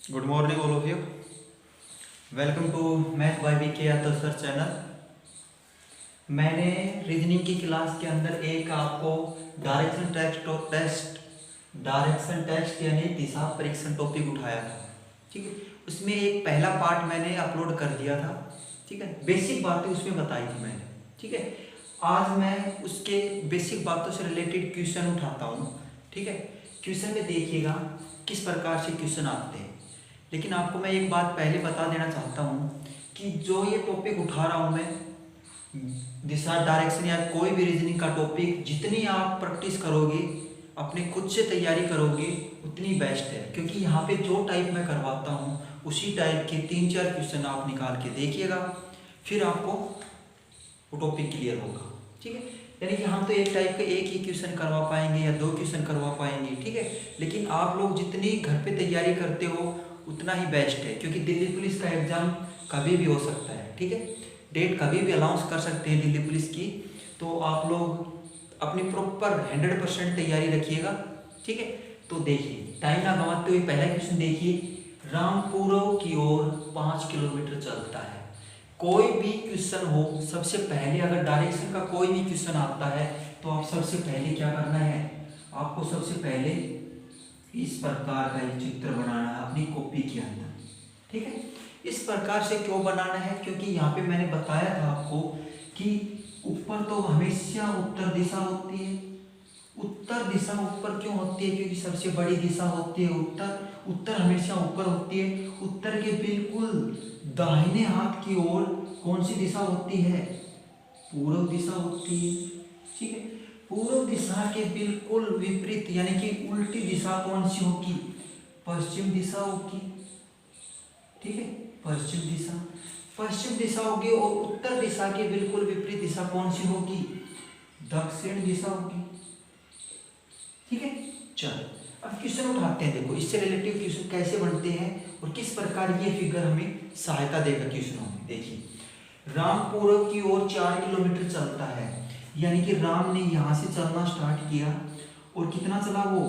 Good morning, all of you. Welcome to Math by BK Yadav sir channel. मैंने reasoning की class के अंदर एक आपको डायरेक्शन टेस्ट यानी दिशा परीक्षण टॉपिक उठाया था। ठीक है, उसमें एक पहला पार्ट मैंने अपलोड कर दिया था। ठीक है, बेसिक बातें उसमें बताई थी मैंने। ठीक है, आज मैं उसके बेसिक बातों से रिलेटेड क्वेश्चन उठाता हूँ। ठीक है, क्वेश्चन में देखिएगा किस प्रकार से क्वेश्चन आते हैं। लेकिन आपको मैं एक बात पहले बता देना चाहता हूँ कि जो ये टॉपिक उठा रहा हूँ मैं, दिशा डायरेक्शन या कोई भी रीजनिंग का टॉपिक, जितनी आप प्रैक्टिस करोगे, अपने खुद से तैयारी करोगे, उतनी बेस्ट है। क्योंकि यहाँ पे जो टाइप मैं करवाता हूँ उसी टाइप के 3-4 क्वेश्चन आप निकाल के देखिएगा, फिर आपको वो टॉपिक क्लियर होगा। ठीक है, यानी कि हम तो एक टाइप का एक ही क्वेश्चन करवा पाएंगे या 2 क्वेश्चन करवा पाएंगे। ठीक है, लेकिन आप लोग जितनी घर पे तैयारी करते हो उतना ही बेस्ट है। क्योंकि दिल्ली पुलिस का एग्ज़ाम कभी भी हो सकता है। ठीक है, डेट कभी भी अनाउंस कर सकते हैं दिल्ली पुलिस की। तो आप लोग अपनी प्रॉपर 100% तैयारी रखिएगा। ठीक है, तो देखिए टाइम ना गंवाते हुए पहला क्वेश्चन देखिए। रामपुरों की ओर 5 किलोमीटर चलता है। कोई भी क्वेश्चन हो, सबसे पहले अगर डायरेक्शन का कोई भी क्वेश्चन आता है तो आप सबसे पहले क्या करना है, आपको सबसे पहले इस प्रकार का एक चित्र बनाना है अपनी कॉपी के अंदर। ठीक है, इस प्रकार से क्यों बनाना है, क्योंकि यहाँ पे मैंने बताया था आपको कि ऊपर तो हमेशा उत्तर दिशा होती है। उत्तर दिशा ऊपर क्यों होती है, क्योंकि सबसे बड़ी दिशा होती है उत्तर। उत्तर हमेशा ऊपर होती है। उत्तर के बिल्कुल दाहिने हाथ की ओर कौन सी दिशा होती है, पूर्व दिशा होती है। ठीक है, पूर्व दिशा के बिल्कुल विपरीत यानी कि उल्टी दिशा कौन सी होगी, पश्चिम दिशा होगी। ठीक है, पश्चिम दिशा होगी। और उत्तर दिशा के बिल्कुल विपरीत दिशा कौन सी होगी, दक्षिण दिशा होगी। ठीक है, चलो अब क्वेश्चन उठाते हैं। देखो इससे रिलेटिव क्वेश्चन कैसे बनते हैं और किस प्रकार ये फिगर हमें सहायता देगा क्वेश्चनों में। देखिए, राम पूर्व की ओर 4 किलोमीटर चलता है, यानी कि राम ने यहाँ से चलना स्टार्ट किया और कितना चला, वो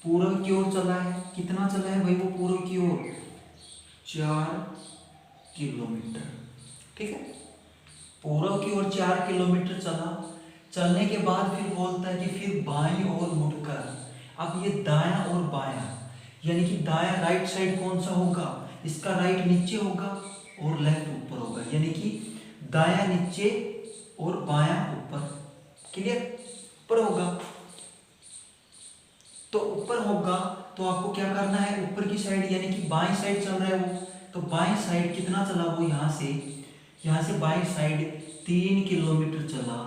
पूर्व की ओर चला है। कितना चला है भाई, वो पूर्व की ओर 4 किलोमीटर। ठीक है, पूर्व की ओर 4 किलोमीटर चला। चलने के बाद फिर बोलता है कि फिर बाईं ओर मुड़कर। अब ये दायां और बायां, यानी कि दायां राइट साइड कौन सा होगा, इसका राइट नीचे होगा और लेफ्ट ऊपर होगा। यानी कि दायां नीचे और बायां ऊपर। क्लियर, ऊपर होगा तो ऊपर होगा तो आपको क्या करना है, ऊपर की साइड यानी कि बाईं साइड चल रहा है वो, तो बाईं साइड कितना चला वो, यहाँ से बाईं साइड 3 किलोमीटर चला,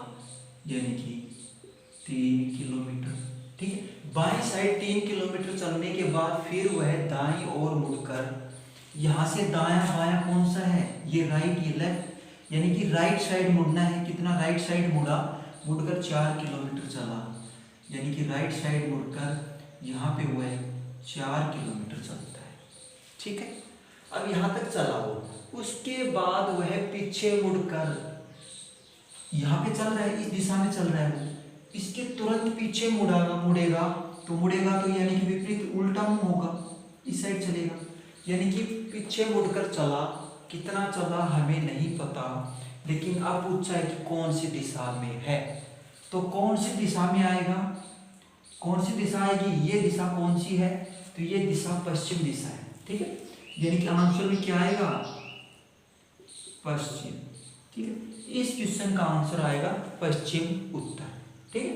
यानी कि 3 किलोमीटर। ठीक है, बाईं साइड 3 किलोमीटर चलने के बाद फिर वह दाईं ओर मुड़कर, यहाँ से दायां बायां कौन सा है, ये राइट ये लेफ्ट, यानी कि राइट साइड मुड़ना है। कितना राइट साइड मुड़ा, मुड़कर 4 किलोमीटर चला, यानी कि राइट साइड मुड़कर यहाँ पे हुआ है 4 किलोमीटर चलता है। ठीक है, अब यहाँ तक चला वो, उसके बाद वह पीछे मुड़कर, यहाँ पे चल रहा है, इस दिशा में चल रहा है वो, इसके तुरंत पीछे मुड़ेगा तो यानी कि विपरीत उल्टा मुंह होगा, इस साइड चलेगा। यानी कि पीछे मुड़कर चला, कितना चला हमें नहीं पता, लेकिन अब पूछा है कि कौन सी दिशा में है, तो कौन सी दिशा में आएगा, कौन सी दिशा आएगी, ये दिशा कौन सी है, तो ये दिशा पश्चिम दिशा है। ठीक है, यानी कि आंसर में क्या आएगा, पश्चिम। ठीक है, इस क्वेश्चन का आंसर आएगा पश्चिम उत्तर। ठीक है,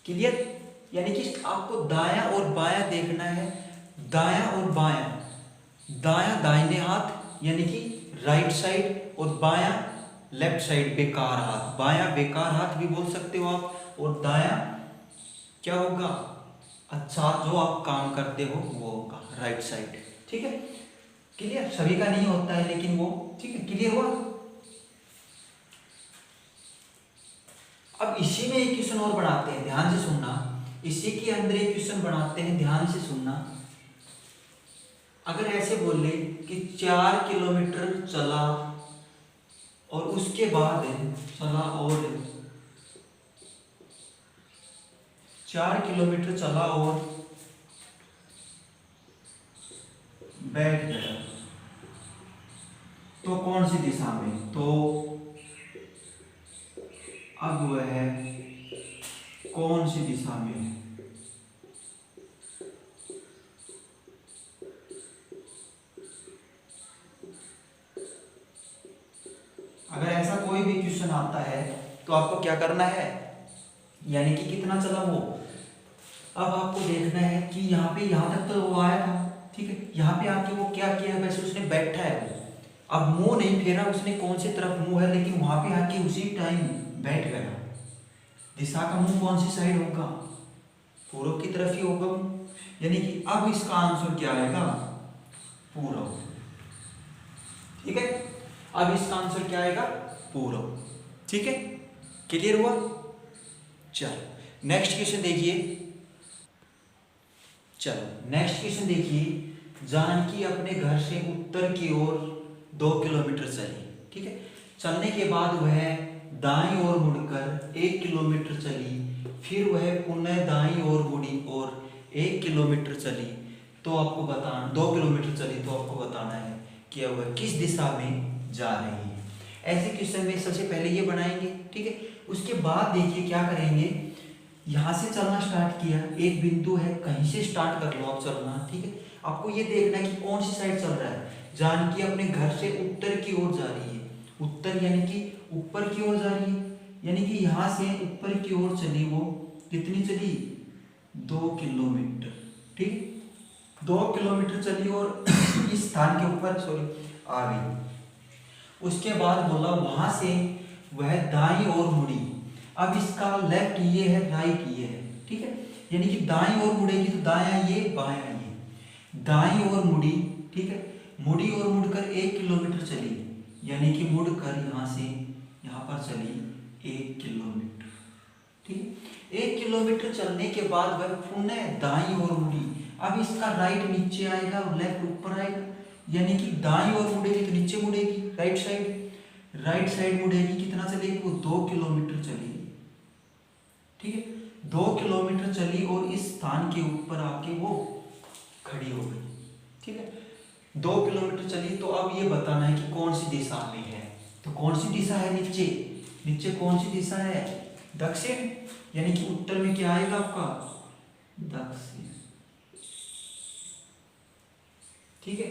क्लियर, यानी कि आपको दायां और बायां देखना है। दायां और बायां, दायां दाहिने हाथ यानी कि राइट साइड और बायां लेफ्ट साइड बेकार हाथ, बायां बेकार हाथ भी बोल सकते हो आप, और दायां क्या होगा, अच्छा जो आप काम करते हो वो होगा राइट साइड। ठीक है, क्लियर, सभी का नहीं होता है लेकिन वो, ठीक है, क्लियर हुआ। अब इसी में एक क्वेश्चन और बनाते हैं, ध्यान से सुनना। इसी के अंदर एक क्वेश्चन बनाते हैं, ध्यान से सुनना। अगर ऐसे बोले कि 4 किलोमीटर चला और उसके बाद चला और 4 किलोमीटर चला और बैठ गया, तो कौन सी दिशा में, तो अब वह कौन सी दिशा में है। अगर ऐसा कोई भी क्वेश्चन आता है तो आपको क्या करना है, यानी कि कितना चला वो, अब आपको देखना है कि यहाँ पे यहाँ तक तो वो आया था, ठीक है, यहाँ पे आके वो क्या किया, वैसे उसने बैठा है वो, अब मुंह नहीं फेरा उसने, कौन सी तरफ मुंह है, लेकिन वहां पे आके उसी टाइम बैठ गया। दिशा का मुंह कौन सी साइड होगा, पूर्व की तरफ ही होगा, यानी कि अब इसका आंसर क्या आएगा, पूर्व। ठीक है, अब इसका आंसर क्या आएगा, पूर्व। ठीक है, क्लियर हुआ। चलो नेक्स्ट क्वेश्चन देखिए, चलो नेक्स्ट क्वेश्चन देखिए। जानकी अपने घर से उत्तर की ओर 2 किलोमीटर चली, ठीक है, चलने के बाद वह दाईं ओर मुड़कर 1 किलोमीटर चली, फिर वह पुनः दाईं ओर मुड़ी और 1 किलोमीटर चली, तो आपको बताना, 2 किलोमीटर चली तो आपको बताना है कि वह किस दिशा में जा रही है। ऐसे क्वेश्चन में सबसे पहले ये बनाएंगे, ठीक है, उसके बाद देखिए क्या करेंगे, यहाँ से चलना स्टार्ट किया, एक बिंदु है, कहीं से स्टार्ट कर लो आप चलना, ठीक है, आपको ये देखना है कि कौन सी साइड चल रहा है। जानकी अपने घर से उत्तर की ओर जा रही है, उत्तर यानी कि ऊपर की ओर जा रही है, यानी कि यहाँ से ऊपर की ओर चली, वो कितनी चली, 2 किलोमीटर, ठीक है, 2 किलोमीटर चली और इस स्थान के ऊपर आ गई। उसके बाद बोला वहां से वह दाईं ओर मुड़ी, अब इसका लेफ्ट ये है, राइट ये है, ठीक है, यानी कि दाईं ओर मुड़ेगी तो दायां ये बायां ये, दाईं ओर मुड़ी, ठीक है, मुड़ी और मुड़कर 1 किलोमीटर चली, यानी कि मुड़कर यहाँ से यहाँ पर चली 1 किलोमीटर, ठीक है, 1 किलोमीटर चलने के बाद वह पुनः दाईं ओर मुड़ी, अब इसका राइट नीचे आएगा और लेफ्ट ऊपर आएगा, यानी कि दाईं ओर मुड़ेगी तो नीचे मुड़ेगी, राइट साइड मुड़ेगी, कितना चलेगी वो, 2 किलोमीटर चलेगी, ठीक है, 2 किलोमीटर चली और इस स्थान के ऊपर आके वो खड़ी हो गई, ठीक है, 2 किलोमीटर चली, तो अब ये बताना है कि कौन सी दिशा में है, तो कौन सी दिशा है, नीचे कौन सी दिशा है, दक्षिण, यानी कि उत्तर में क्या आएगा आपका, दक्षिण, ठीक है।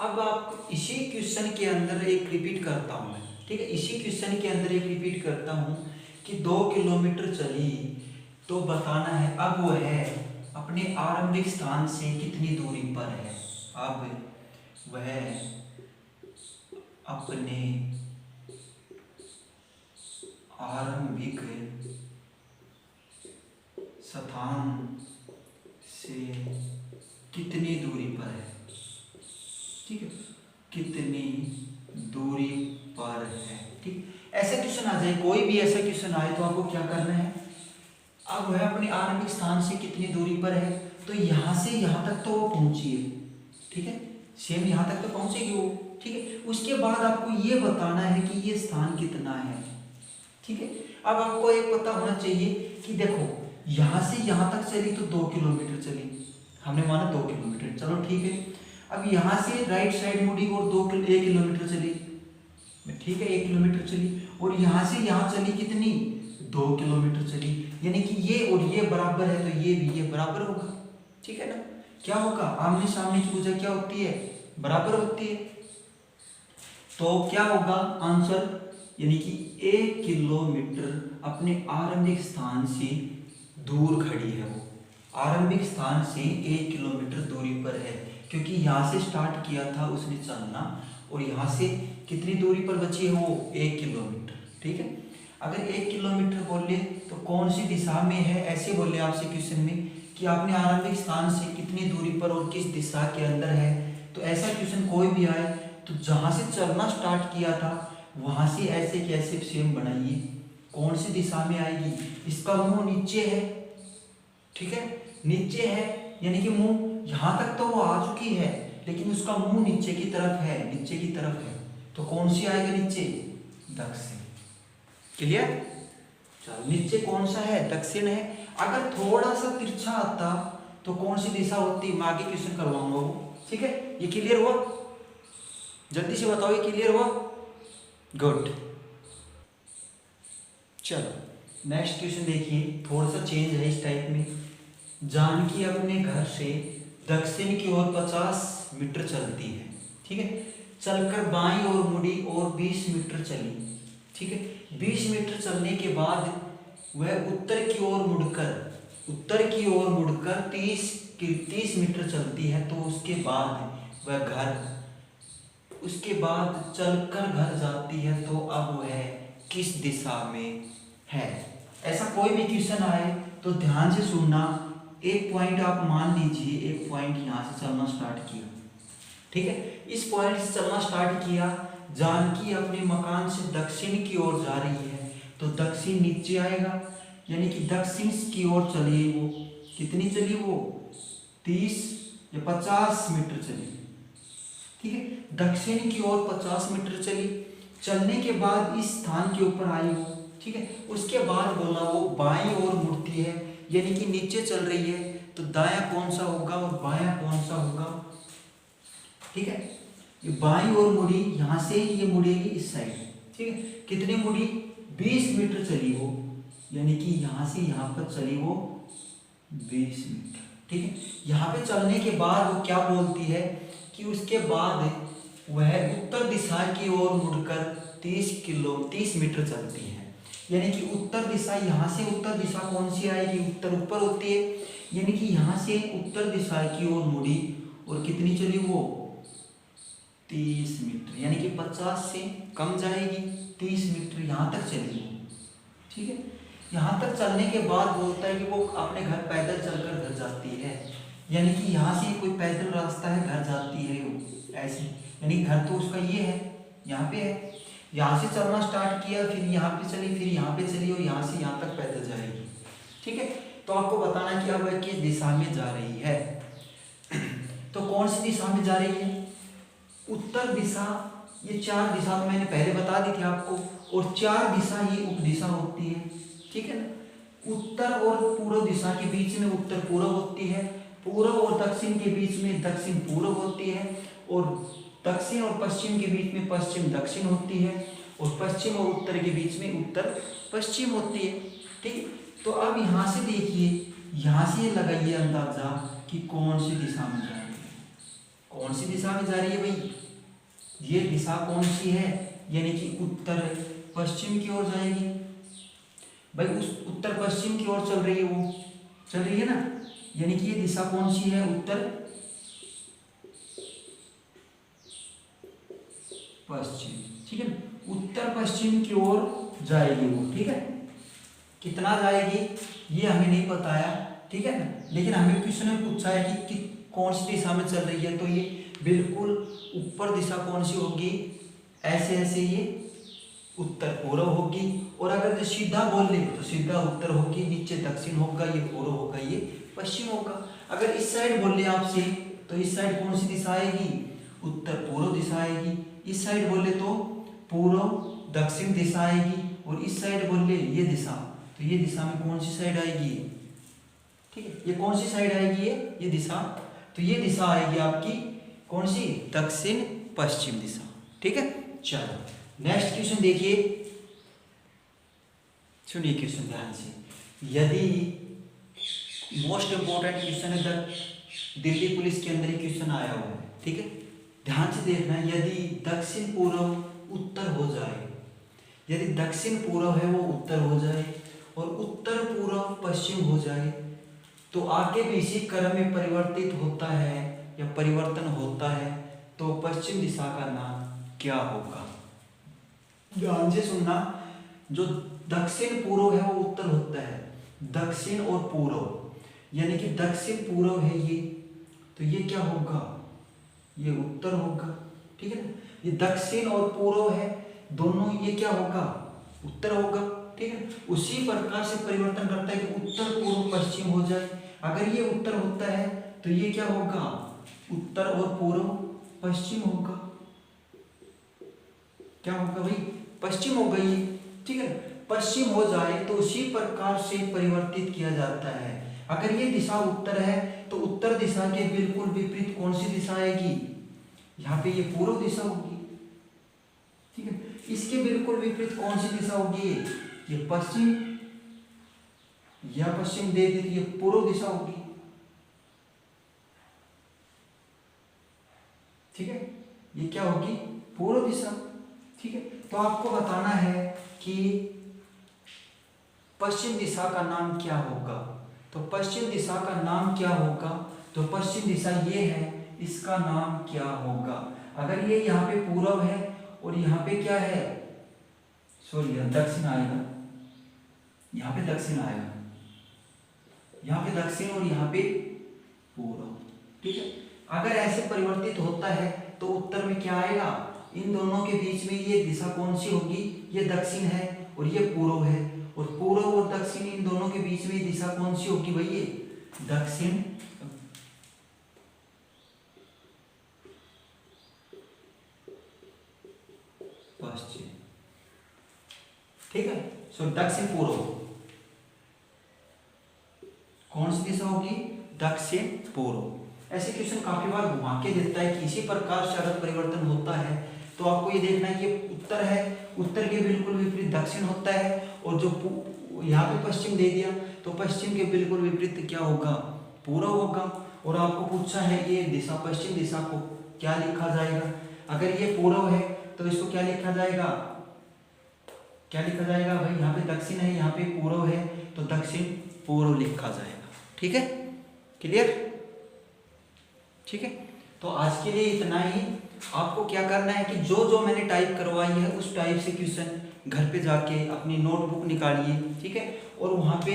अब आप इसी क्वेश्चन के अंदर एक रिपीट करता हूं मैं, ठीक है, इसी क्वेश्चन के अंदर एक रिपीट करता हूं कि 2 किलोमीटर चली तो बताना है अब वह है अपने आरंभिक स्थान से कितनी दूरी पर है, अब वह अपने आरंभिक स्थान से कितनी दूरी पर है, ठीक है, कितनी दूरी पर है, ठीक, ऐसा क्वेश्चन आ जाए, कोई भी ऐसा क्वेश्चन आए तो आपको क्या करना है, अब वह अपने आरंभिक स्थान से कितनी दूरी पर है, तो यहाँ से यहाँ तक तो वो पहुंची है, ठीक है, सेम यहाँ तक तो पहुंचेगी वो, ठीक है, उसके बाद आपको ये बताना है कि ये स्थान कितना है, ठीक है। अब आपको एक पता होना चाहिए कि देखो यहाँ से यहाँ तक चली तो 2 किलोमीटर चली, हमने माना 2 किलोमीटर, चलो ठीक है, अब यहाँ से राइट साइड मुड़ी और 1 किलोमीटर चली, ठीक है, 1 किलोमीटर चली, और यहाँ से यहाँ चली कितनी, 2 किलोमीटर चली, यानी कि ये और ये बराबर है तो ये भी ये बराबर होगा, ठीक है ना, क्या होगा, आमने सामने की भुजा क्या होती है, बराबर होती है, तो क्या होगा आंसर, यानी कि 1 किलोमीटर अपने आरंभिक स्थान से दूर खड़ी है, वो आरंभिक स्थान से 1 किलोमीटर दूरी पर है, क्योंकि यहाँ से स्टार्ट किया था उसने चलना, और यहाँ से कितनी दूरी पर बची है वो, 1 किलोमीटर, ठीक है। अगर 1 किलोमीटर बोले तो कौन सी दिशा में है, ऐसे बोले आपसे क्वेश्चन में कि आपने आरंभिक स्थान से कितनी दूरी पर और किस दिशा के अंदर है, तो ऐसा क्वेश्चन कोई भी आए तो जहाँ से चलना स्टार्ट किया था वहाँ से ऐसे कैसे सेम बनाइए, कौन सी दिशा में आएगी, इसका मुंह नीचे है, ठीक है, नीचे है, यानी कि मुंह यहाँ तक तो वो आ चुकी है, लेकिन उसका मुंह नीचे की तरफ है, नीचे की तरफ है, तो कौन सी आएगा नीचे, दक्षिण, क्लियर। चलो नीचे कौन सा है, दक्षिण है। अगर थोड़ा सा तिरछा आता तो कौन सी दिशा होती, मैं आगे क्वेश्चन करवाऊंगा वो, ठीक है, ये क्लियर हुआ? जल्दी से बताओ ये क्लियर हुआ? गुड। चलो नेक्स्ट क्वेश्चन देखिए, थोड़ा सा चेंज है इस टाइप में। जानकी अपने घर से दक्षिण की ओर 50 मीटर चलती है, ठीक है, चलकर बाईं ओर मुड़ी और 20 मीटर चली, ठीक है। 20 मीटर चलने के बाद वह उत्तर की ओर मुड़कर 30 मीटर चलती है, तो उसके बाद चलकर घर जाती है, तो अब वह किस दिशा में है? ऐसा कोई भी क्वेश्चन आए तो ध्यान से सुनना। एक पॉइंट आप मान लीजिए, एक पॉइंट यहाँ से चलना स्टार्ट किया, ठीक है, इस पॉइंट से चलना स्टार्ट किया, जानकी अपने मकान से दक्षिण की ओर जा रही है, तो दक्षिण नीचे आएगा, यानी कि दक्षिण की ओर चली वो, कितनी चली वो, 30 या 50 मीटर चली, ठीक है, दक्षिण की ओर 50 मीटर चली। चलने के बाद इस स्थान के ऊपर आई वो, ठीक है, उसके बाद बोला वो बाईं ओर मुड़ती है, यानी कि नीचे चल रही है, तो दायां कौन सा होगा और बायां कौन सा होगा, ठीक है। ये बाईं ओर मुड़ी, यहां से ये मुड़ेगी इस साइड, ठीक है, कितनी मुड़ी, 20 मीटर चली वो, यानी कि यहां से यहां पर चली वो 20 मीटर, ठीक है। यहाँ पे चलने के बाद वो क्या बोलती है कि उसके बाद वह उत्तर दिशा की ओर मुड़कर 30 मीटर चलती है, यानी कि उत्तर दिशा, यहाँ से उत्तर दिशा कौन सी आएगी, उत्तर ऊपर होती है, यानी कि यहाँ से उत्तर दिशा की ओर मुड़ी और कितनी चली वो 30 मीटर, यानी कि 50 से कम जाएगी, 30 मीटर यहाँ तक चली वो, ठीक है। यहाँ तक चलने के बाद बोलता है कि वो अपने घर पैदल चलकर घर जाती है, यानी कि यहाँ से कोई पैदल रास्ता है, घर जाती है वो ऐसे, यानी घर तो उसका ये है, यहाँ पे है, यहाँ से चलना स्टार्ट किया, फिर यहाँ पे चली, फिर यहाँ पे चली और यहाँ से यहाँ तक पैदल जाएगी, ठीक है। तो आपको बताना कि अब वह किस दिशा में जा रही है। तो कौन सी दिशा में जा रही है, उत्तर दिशा, ये 4 दिशा तो मैंने पहले बता दी थी आपको, और 4 दिशा ही उपदिशा होती है, ठीक है ना। उत्तर और पूर्व दिशा के बीच में उत्तर पूर्व होती है, पूर्व और दक्षिण के बीच में दक्षिण पूर्व होती है, और दक्षिण और पश्चिम के बीच में पश्चिम दक्षिण होती है, और पश्चिम और उत्तर के बीच में उत्तर पश्चिम होती है, ठीक है। तो अब यहाँ से देखिए, यहाँ से लगाइए अंदाजा कि कौन सी दिशा में जा रही है, कौन सी दिशा में जा रही है भाई, ये दिशा कौन सी है, यानी कि उत्तर पश्चिम की ओर जाएगी भाई, उस उत्तर पश्चिम की ओर चल रही है वो, चल रही है ना, यानी कि ये दिशा कौन सी है, उत्तर पश्चिम, ठीक है, उत्तर पश्चिम की ओर जाएगी वो, ठीक है। कितना जाएगी ये हमें नहीं बताया, ठीक है ना, लेकिन हमें क्वेश्चन में पूछा है कि कौन सी दिशा में चल रही है, तो ये बिल्कुल ऊपर दिशा कौन सी होगी, ऐसे ऐसे ये उत्तर पूर्व होगी, और अगर जो सीधा बोल ले तो सीधा उत्तर होगी, नीचे दक्षिण होगा, ये पूर्व होगा, ये पश्चिम होगा। अगर इस साइड बोल ले आपसे तो इस साइड कौन सी दिशा आएगी, उत्तर पूर्व दिशा आएगी, इस साइड बोले तो पूर्व दक्षिण दिशा आएगी, और इस साइड बोले ये दिशा, तो ये दिशा में कौन सी साइड आएगी, ठीक है, ये कौन सी साइड आएगी, ये दिशा, तो ये दिशा आएगी आपकी कौन सी, दक्षिण पश्चिम दिशा, ठीक है। चलो नेक्स्ट क्वेश्चन देखिए, सुनिए क्वेश्चन ध्यान से। यदि मोस्ट इंपोर्टेंट क्वेश्चन है, दिल्ली पुलिस के अंदर ही क्वेश्चन आया हुआ है, ठीक है, ध्यान से देखना। यदि दक्षिण पूर्व उत्तर हो जाए, यदि दक्षिण पूर्व है वो उत्तर हो जाए और उत्तर पूर्व पश्चिम हो जाए, तो आगे भी इसी क्रम में परिवर्तित होता है या परिवर्तन होता है, तो पश्चिम दिशा का नाम क्या होगा। ध्यान से सुनना, जो दक्षिण पूर्व है वो उत्तर होता है, दक्षिण और पूर्व, यानी कि दक्षिण पूर्व है ये, तो ये क्या होगा, ये उत्तर होगा, ठीक है ना। ये दक्षिण और पूर्व है दोनों, ये क्या होगा, उत्तर होगा, ठीक है। उसी प्रकार से परिवर्तन करता है कि उत्तर पूर्व पश्चिम हो जाए। अगर ये उत्तर होता है तो ये क्या होगा, उत्तर और पूर्व पश्चिम होगा, क्या होगा भाई, पश्चिम होगा ये, ठीक है। पश्चिम हो जाए तो उसी प्रकार से परिवर्तित किया जाता है। अगर ये दिशा उत्तर है तो उत्तर दिशा के बिल्कुल विपरीत कौन सी दिशा आएगी, यहाँ पे ये पूर्व दिशा होगी, ठीक है। इसके बिल्कुल विपरीत कौन सी दिशा होगी, ये पश्चिम, या पश्चिम दे दी तो ये पूर्व दिशा होगी, ठीक है। ये क्या होगी, पूर्व दिशा, ठीक है। तो आपको बताना है कि पश्चिम दिशा का नाम क्या होगा। तो पश्चिम दिशा का नाम क्या होगा, तो पश्चिम दिशा ये है, इसका नाम क्या होगा। अगर ये यहाँ पे पूर्व है और यहाँ पे क्या है, सॉरी दक्षिण आएगा, यहाँ पे दक्षिण आएगा, यहाँ पे दक्षिण और यहाँ पे पूर्व, ठीक है। अगर ऐसे परिवर्तित होता है तो उत्तर में क्या आएगा, इन दोनों के बीच में ये दिशा कौन सी होगी, ये दक्षिण है और ये पूर्व है, और पूर्व और दक्षिण इन दोनों के बीच में दिशा कौन सी होगी भाई, ये दक्षिण पश्चिम, ठीक है। सो दक्षिण पूर्व कौन सी दिशा होगी, दक्षिण पूर्व। ऐसे क्वेश्चन काफी बार घुमा के देता है कि इसी प्रकार से अगर परिवर्तन होता है तो आपको ये देखना है कि उत्तर है, उत्तर के बिल्कुल विपरीत दक्षिण होता है, और जो यहाँ पे पश्चिम दे दिया तो पश्चिम के बिल्कुल विपरीत क्या होगा, पूर्व होगा। और आपको पूछा है ये दिशा, पश्चिम दिशा को क्या लिखा जाएगा, अगर ये पूर्व है तो इसको क्या लिखा जाएगा, क्या लिखा जाएगा भाई, यहाँ पे दक्षिण है, यहाँ पे पूर्व है, तो दक्षिण पूर्व लिखा जाएगा, ठीक है, क्लियर, ठीक है। तो आज के लिए इतना ही। आपको क्या करना है कि जो जो मैंने टाइप करवाई है उस टाइप से क्वेश्चन घर पे जाके अपनी नोटबुक निकालिए, ठीक है, और वहाँ पे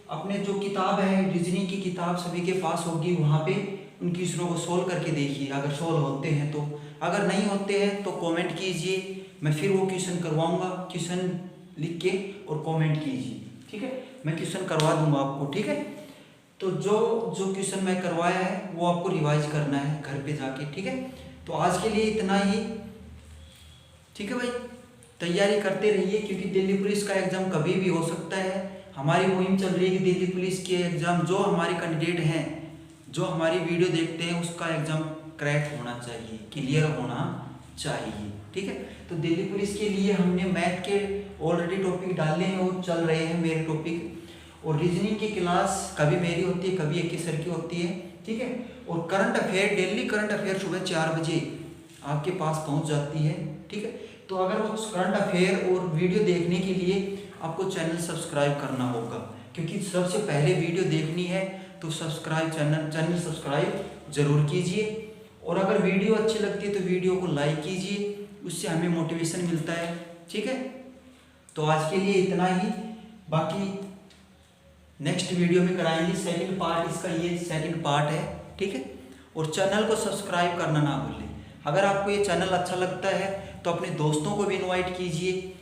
अपने जो किताब है, रीजनिंग की किताब सभी के पास होगी, वहाँ पे उन क्वेश्चनों को सोल्व करके देखिए, अगर सोल्व होते हैं तो, अगर नहीं होते हैं तो कमेंट कीजिए, मैं फिर वो क्वेश्चन करवाऊँगा, क्वेश्चन लिख के और कमेंट कीजिए, ठीक है, मैं क्वेश्चन करवा दूँगा आपको, ठीक है। तो जो जो क्वेश्चन मैं करवाया है वो आपको रिवाइज करना है घर पे जाके, ठीक है। तो आज के लिए इतना ही, ठीक है भाई, तैयारी करते रहिए क्योंकि दिल्ली पुलिस का एग्जाम कभी भी हो सकता है। हमारी मुहिम चल रही है कि दिल्ली पुलिस के एग्जाम जो हमारे कैंडिडेट हैं, जो हमारी वीडियो देखते हैं, उसका एग्जाम क्रैक होना चाहिए, क्लियर होना चाहिए, ठीक है। तो दिल्ली पुलिस के लिए हमने मैथ के ऑलरेडी टॉपिक डाले हैं और चल रहे हैं मेरे टॉपिक, और रीजनिंग की क्लास कभी मेरी होती है, कभी एक सर की होती है, ठीक है। और current affair, daily current affair सुबह 4 बजे आपके पास पहुंच जाती है, ठीक है। तो अगर वो करंट अफेयर और वीडियो देखने के लिए आपको चैनल सब्सक्राइब करना होगा, क्योंकि सबसे पहले वीडियो देखनी है तो सब्सक्राइब चैनल सब्सक्राइब जरूर कीजिए। और अगर वीडियो अच्छी लगती है तो वीडियो को लाइक कीजिए, उससे हमें मोटिवेशन मिलता है, ठीक है। तो आज के लिए इतना ही, बाकी नेक्स्ट वीडियो में कराएंगे सेकंड पार्ट, इसका ये सेकंड पार्ट है, ठीक है। और चैनल को सब्सक्राइब करना ना भूलें। अगर आपको ये चैनल अच्छा लगता है तो अपने दोस्तों को भी इनवाइट कीजिए,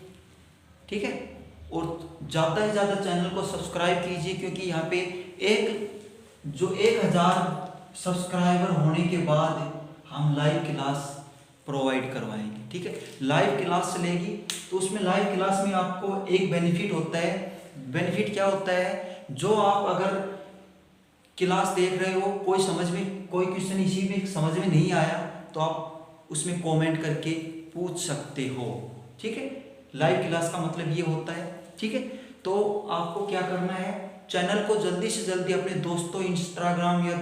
ठीक है, और ज़्यादा से ज़्यादा चैनल को सब्सक्राइब कीजिए, क्योंकि यहाँ पे 1000 सब्सक्राइबर होने के बाद हम लाइव क्लास प्रोवाइड करवाएंगे, ठीक है। लाइव क्लास चलेगी तो उसमें लाइव क्लास में आपको एक बेनिफिट होता है। बेनिफिट क्या होता है, जो आप अगर क्लास देख रहे हो, कोई क्वेश्चन इसी में समझ में नहीं आया तो आप उसमें कमेंट करके पूछ सकते हो, ठीक है। लाइव क्लास का मतलब ये होता है, ठीक है। तो आपको क्या करना है, चैनल को जल्दी से जल्दी अपने दोस्तों, इंस्टाग्राम या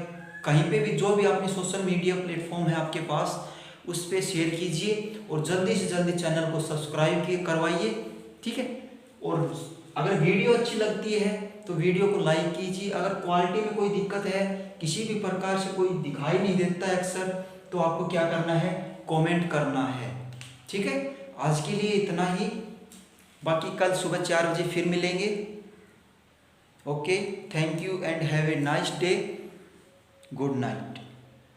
कहीं पे भी, जो भी अपने सोशल मीडिया प्लेटफॉर्म है आपके पास, उस पर शेयर कीजिए और जल्दी से जल्दी चैनल को सब्सक्राइब करवाइए, ठीक है। और अगर वीडियो अच्छी लगती है तो वीडियो को लाइक कीजिए। अगर क्वालिटी में कोई दिक्कत है, किसी भी प्रकार से कोई दिखाई नहीं देता अक्सर, तो आपको क्या करना है, कमेंट करना है, ठीक है। आज के लिए इतना ही, बाकी कल सुबह 4 बजे फिर मिलेंगे। Okay, thank you and have a nice day, good night.